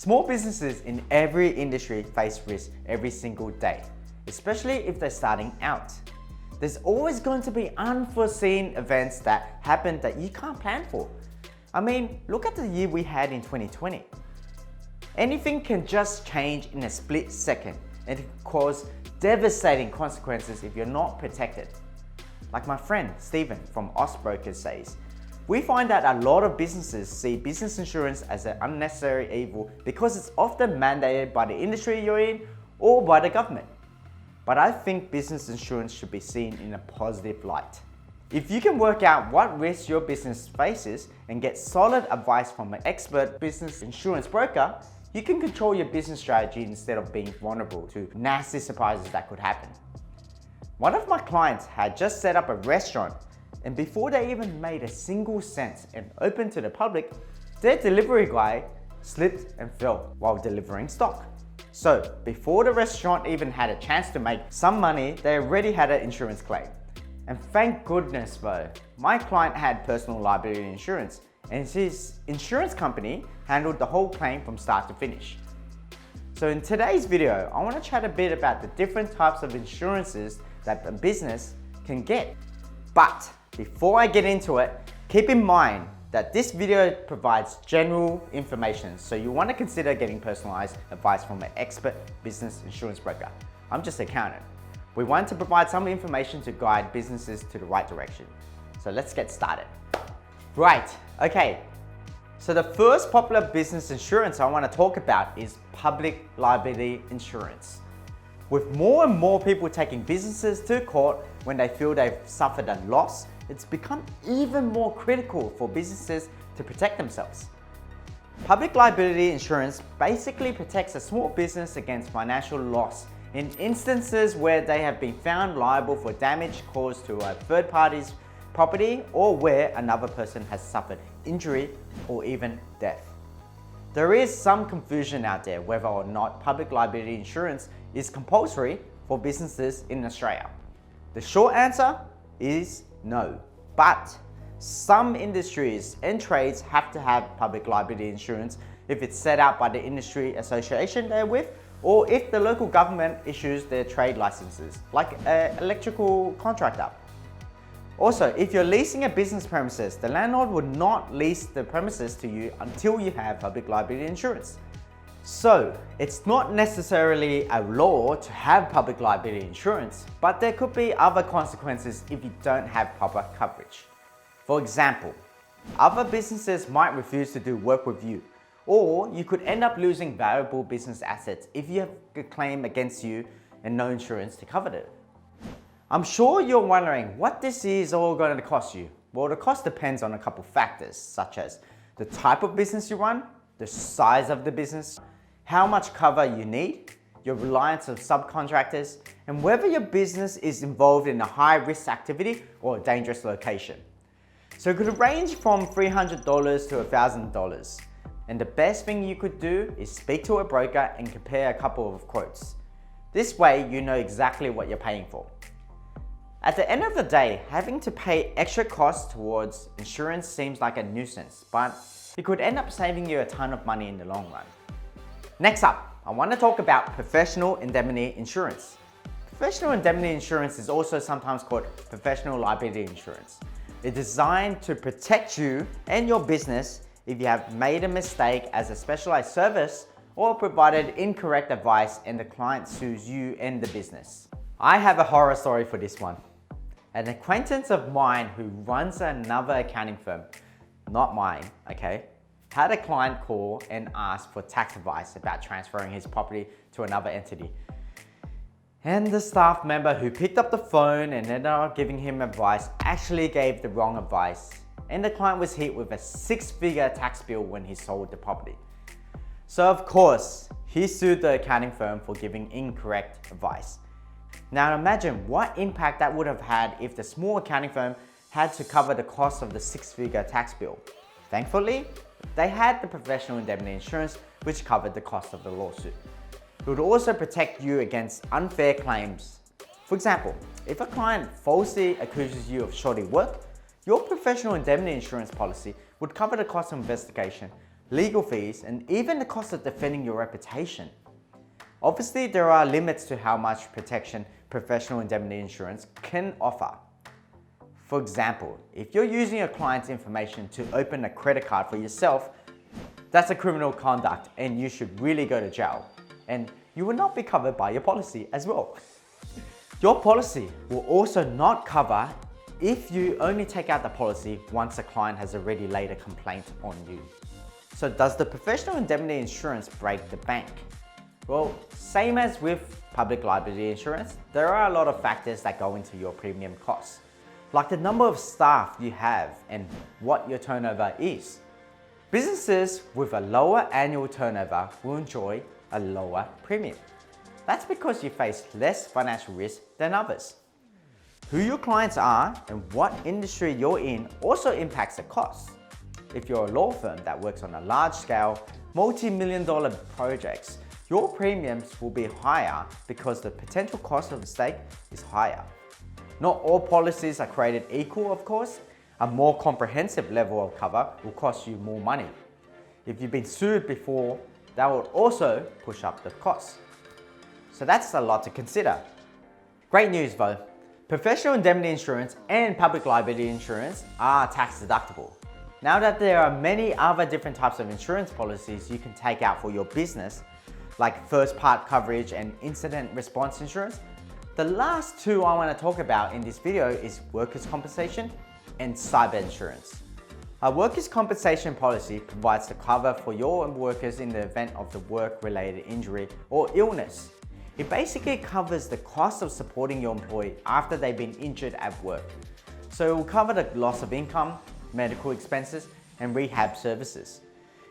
Small businesses in every industry face risk every single day, especially if they're starting out. There's always going to be unforeseen events that happen that you can't plan for. I mean, look at the year we had in 2020. Anything can just change in a split second and it can cause devastating consequences if you're not protected. Like my friend Stephen from Ostbrokers says, we find that a lot of businesses see business insurance as an unnecessary evil because it's often mandated by the industry you're in or by the government. But I think business insurance should be seen in a positive light. If you can work out what risks your business faces and get solid advice from an expert business insurance broker, you can control your business strategy instead of being vulnerable to nasty surprises that could happen. One of my clients had just set up a restaurant, and before they even made a single cent and opened to the public, their delivery guy slipped and fell while delivering stock. So before the restaurant even had a chance to make some money, they already had an insurance claim. And thank goodness though, my client had personal liability insurance and his insurance company handled the whole claim from start to finish. So in today's video, I want to chat a bit about the different types of insurances that a business can get. But before I get into it, keep in mind that this video provides general information, so you want to consider getting personalized advice from an expert business insurance broker. I'm just an accountant. We want to provide some information to guide businesses to the right direction. So let's get started. Right, okay. So the first popular business insurance I want to talk about is public liability insurance. With more and more people taking businesses to court when they feel they've suffered a loss, it's become even more critical for businesses to protect themselves. Public liability insurance basically protects a small business against financial loss in instances where they have been found liable for damage caused to a third party's property or where another person has suffered injury or even death. There is some confusion out there whether or not public liability insurance is compulsory for businesses in Australia. The short answer is no, but some industries and trades have to have public liability insurance if it's set out by the industry association they're with, or if the local government issues their trade licenses, like an electrical contractor. Also, if you're leasing a business premises, the landlord would not lease the premises to you until you have public liability insurance. So, it's not necessarily a law to have public liability insurance, but there could be other consequences if you don't have proper coverage. For example, other businesses might refuse to do work with you, or you could end up losing valuable business assets if you have a claim against you and no insurance to cover it. I'm sure you're wondering what this is all going to cost you. Well, the cost depends on a couple factors, such as the type of business you run, the size of the business, how much cover you need, your reliance on subcontractors, and whether your business is involved in a high-risk activity or a dangerous location. So it could range from $300 to $1,000. And the best thing you could do is speak to a broker and compare a couple of quotes. This way you know exactly what you're paying for. At the end of the day, having to pay extra costs towards insurance seems like a nuisance, but it could end up saving you a ton of money in the long run. Next up, I want to talk about professional indemnity insurance. Professional indemnity insurance is also sometimes called professional liability insurance. It's designed to protect you and your business if you have made a mistake as a specialized service or provided incorrect advice and the client sues you and the business. I have a horror story for this one. An acquaintance of mine who runs another accounting firm, not mine, okay, had a client call and ask for tax advice about transferring his property to another entity. And the staff member who picked up the phone and ended up giving him advice actually gave the wrong advice, and the client was hit with a six-figure tax bill when he sold the property. So of course, he sued the accounting firm for giving incorrect advice. Now imagine what impact that would have had if the small accounting firm had to cover the cost of the six-figure tax bill. Thankfully, they had the professional indemnity insurance which covered the cost of the lawsuit. It would also protect you against unfair claims. For example, if a client falsely accuses you of shoddy work, your professional indemnity insurance policy would cover the cost of investigation, legal fees, and even the cost of defending your reputation. Obviously, there are limits to how much protection professional indemnity insurance can offer. For example, if you're using your client's information to open a credit card for yourself, that's a criminal conduct and you should really go to jail. And you will not be covered by your policy as well. Your policy will also not cover if you only take out the policy once a client has already laid a complaint on you. So does the professional indemnity insurance break the bank? Well, same as with public liability insurance, there are a lot of factors that go into your premium costs, like the number of staff you have and what your turnover is. Businesses with a lower annual turnover will enjoy a lower premium. That's because you face less financial risk than others. Who your clients are and what industry you're in also impacts the costs. If you're a law firm that works on a large-scale, multi-million-dollar projects, your premiums will be higher because the potential cost of the stake is higher. Not all policies are created equal, of course. A more comprehensive level of cover will cost you more money. If you've been sued before, that will also push up the cost. So that's a lot to consider. Great news though. Professional indemnity insurance and public liability insurance are tax deductible. Now that there are many other different types of insurance policies you can take out for your business, like first part coverage and incident response insurance, the last two I want to talk about in this video is workers' compensation and cyber insurance. A workers' compensation policy provides the cover for your workers in the event of the work-related injury or illness. It basically covers the cost of supporting your employee after they've been injured at work. So it will cover the loss of income, medical expenses, and rehab services.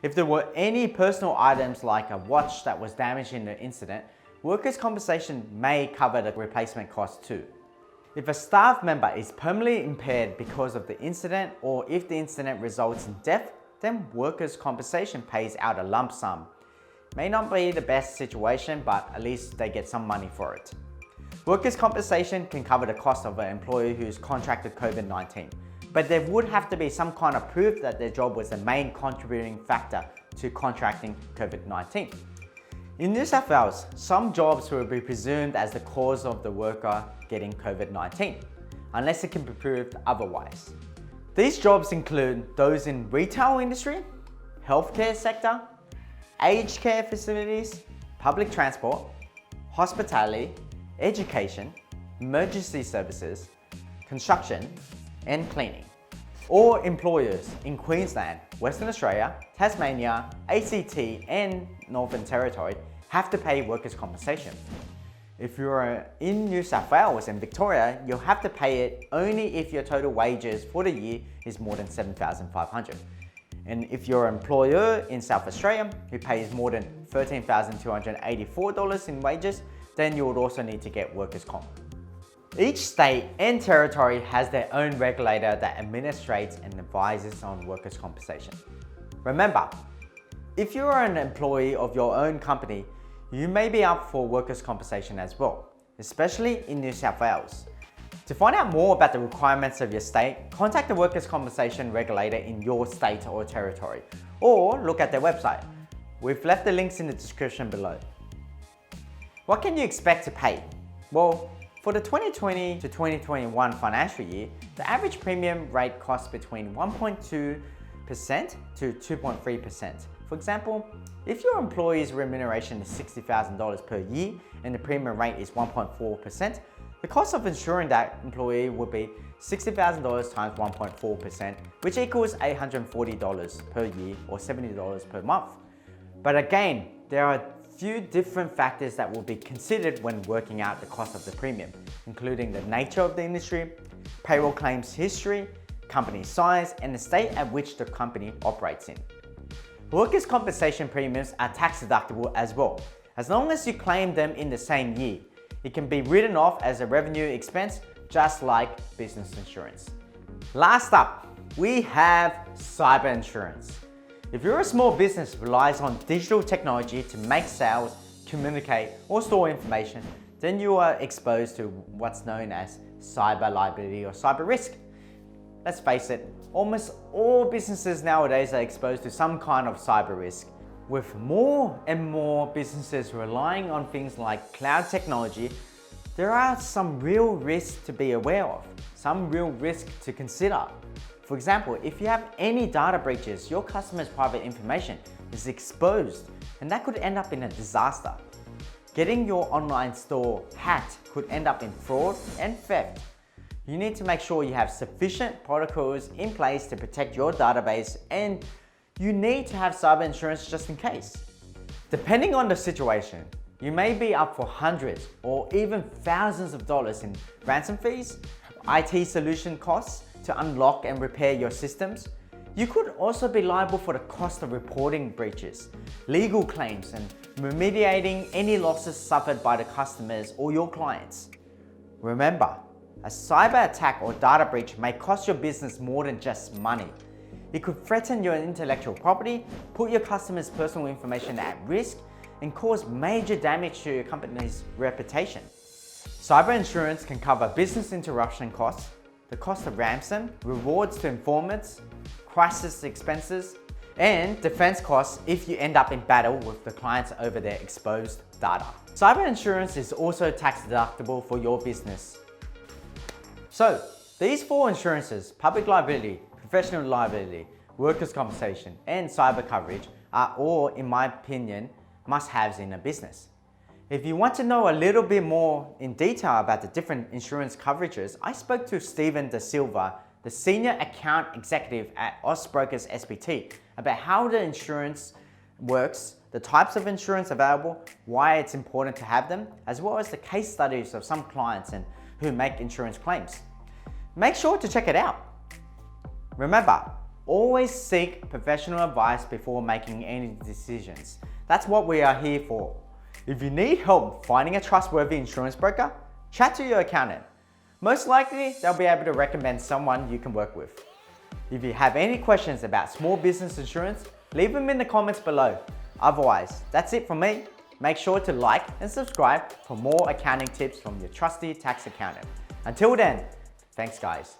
If there were any personal items like a watch that was damaged in the incident, workers' compensation may cover the replacement cost too. If a staff member is permanently impaired because of the incident, or if the incident results in death, then workers' compensation pays out a lump sum. May not be the best situation, but at least they get some money for it. Workers' compensation can cover the cost of an employee who's contracted COVID-19. But there would have to be some kind of proof that their job was the main contributing factor to contracting COVID-19. In New South Wales, some jobs will be presumed as the cause of the worker getting COVID-19, unless it can be proved otherwise. These jobs include those in retail industry, healthcare sector, aged care facilities, public transport, hospitality, education, emergency services, construction, and cleaning. All employers in Queensland, Western Australia, Tasmania, ACT, and Northern Territory have to pay workers' compensation. If you're in New South Wales and Victoria, you'll have to pay it only if your total wages for the year is more than $7,500. And if you're an employer in South Australia who pays more than $13,284 in wages, then you would also need to get workers' comp. Each state and territory has their own regulator that administrates and advises on workers' compensation. Remember, if you are an employee of your own company, you may be up for workers' compensation as well, especially in New South Wales. To find out more about the requirements of your state, contact the workers' compensation regulator in your state or territory, or look at their website. We've left the links in the description below. What can you expect to pay? Well, for the 2020 to 2021 financial year, the average premium rate costs between 1.2% to 2.3%. For example, if your employee's remuneration is $60,000 per year and the premium rate is 1.4%, the cost of insuring that employee would be $60,000 times 1.4%, which equals $840 per year or $70 per month. But again, there are few different factors that will be considered when working out the cost of the premium, including the nature of the industry, payroll claims history, company size, and the state at which the company operates in. Workers' compensation premiums are tax deductible as well, as long as you claim them in the same year. It can be written off as a revenue expense, just like business insurance. Last up, we have cyber insurance. If you're a small business that relies on digital technology to make sales, communicate, or store information, then you are exposed to what's known as cyber liability or cyber risk. Let's face it, Almost all businesses nowadays are exposed to some kind of cyber risk, with more and more businesses relying on things like cloud technology. There are some real risks to be aware of, some real risks to consider. For example, if you have any data breaches, your customer's private information is exposed, and that could end up in a disaster. Getting your online store hacked could end up in fraud and theft. You need to make sure you have sufficient protocols in place to protect your database, and you need to have cyber insurance just in case. Depending on the situation, you may be up for hundreds or even thousands of dollars in ransom fees, IT solution costs to unlock and repair your systems. You could also be liable for the cost of reporting breaches, legal claims, and remediating any losses suffered by the customers or your clients. Remember, a cyber attack or data breach may cost your business more than just money. It could threaten your intellectual property, put your customers' personal information at risk, and cause major damage to your company's reputation. Cyber insurance can cover business interruption costs, the cost of ransom, rewards to informants, crisis expenses, and defense costs if you end up in battle with the clients over their exposed data. Cyber insurance is also tax deductible for your business. So, these 4 insurances, public liability, professional liability, workers' compensation, and cyber coverage are all, in my opinion, must-haves in a business. If you want to know a little bit more in detail about the different insurance coverages, I spoke to Stephen Da Silva, the Senior Account Executive at Austbrokers SPT, about how the insurance works, the types of insurance available, why it's important to have them, as well as the case studies of some clients and who make insurance claims. Make sure to check it out. Remember, always seek professional advice before making any decisions. That's what we are here for. If you need help finding a trustworthy insurance broker, chat to your accountant. Most likely, they'll be able to recommend someone you can work with. If you have any questions about small business insurance, leave them in the comments below. Otherwise, that's it from me. Make sure to like and subscribe for more accounting tips from your trusty tax accountant. Until then, thanks guys.